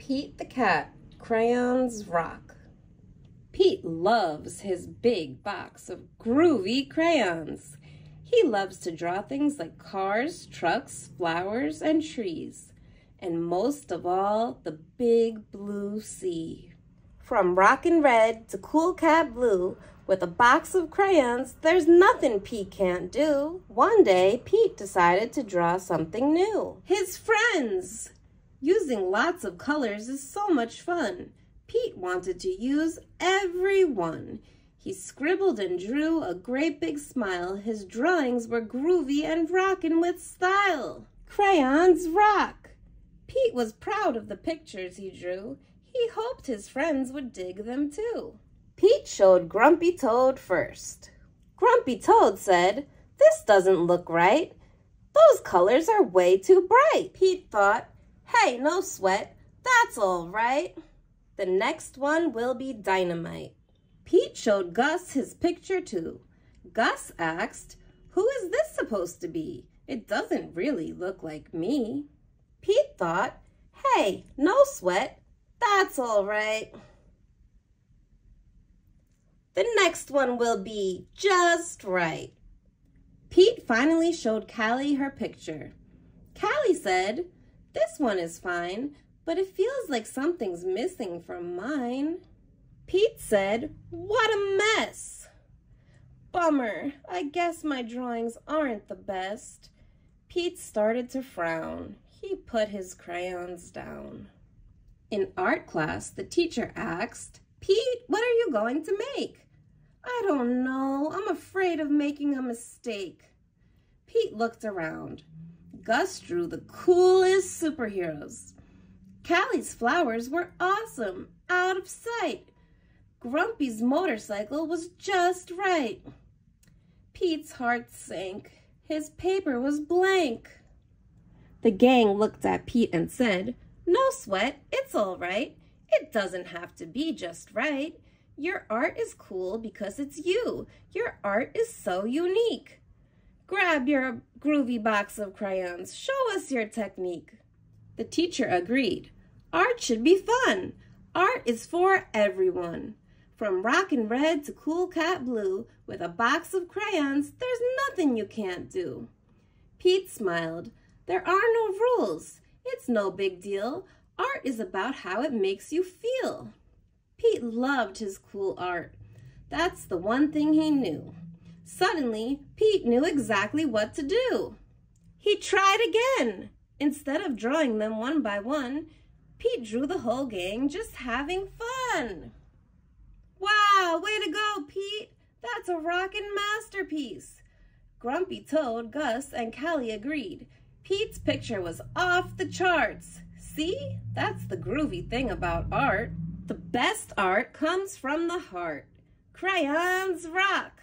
Pete the Cat, Crayons Rock. Pete loves his big box of groovy crayons. He loves to draw things like cars, trucks, flowers, and trees. And most of all, the big blue sea. From rockin' red to cool cat blue, with a box of crayons, there's nothing Pete can't do. One day, Pete decided to draw something new. His friends! Using lots of colors is so much fun. Pete wanted to use every one. He scribbled and drew a great big smile. His drawings were groovy and rockin' with style. Crayons rock! Pete was proud of the pictures he drew. He hoped his friends would dig them too. Pete showed Grumpy Toad first. Grumpy Toad said, "This doesn't look right. Those colors are way too bright." Pete thought, "Hey, no sweat. That's all right. The next one will be dynamite." Pete showed Gus his picture too. Gus asked, "Who is this supposed to be? It doesn't really look like me." Pete thought, "Hey, no sweat. That's all right. The next one will be just right." Pete finally showed Callie her picture. Callie said, "This one is fine, but it feels like something's missing from mine." Pete said, "What a mess! Bummer, I guess my drawings aren't the best." Pete started to frown. He put his crayons down. In art class, the teacher asked, "Pete, what are you going to make?" "I don't know. I'm afraid of making a mistake." Pete looked around. Gus drew the coolest superheroes. Callie's flowers were awesome, out of sight. Grumpy's motorcycle was just right. Pete's heart sank. His paper was blank. The gang looked at Pete and said, "No sweat, it's all right. It doesn't have to be just right. Your art is cool because it's you. Your art is so unique. Grab your groovy box of crayons. Show us your technique." The teacher agreed. Art should be fun. Art is for everyone. From rockin' red to cool cat blue, with a box of crayons, there's nothing you can't do. Pete smiled. There are no rules. It's no big deal. Art is about how it makes you feel. Pete loved his cool art. That's the one thing he knew. Suddenly, Pete knew exactly what to do. He tried again. Instead of drawing them one by one, Pete drew the whole gang just having fun. Wow, way to go, Pete. That's a rockin' masterpiece. Grumpy Toad, Gus, and Callie agreed. Pete's picture was off the charts. See? That's the groovy thing about art. The best art comes from the heart. Crayons rock!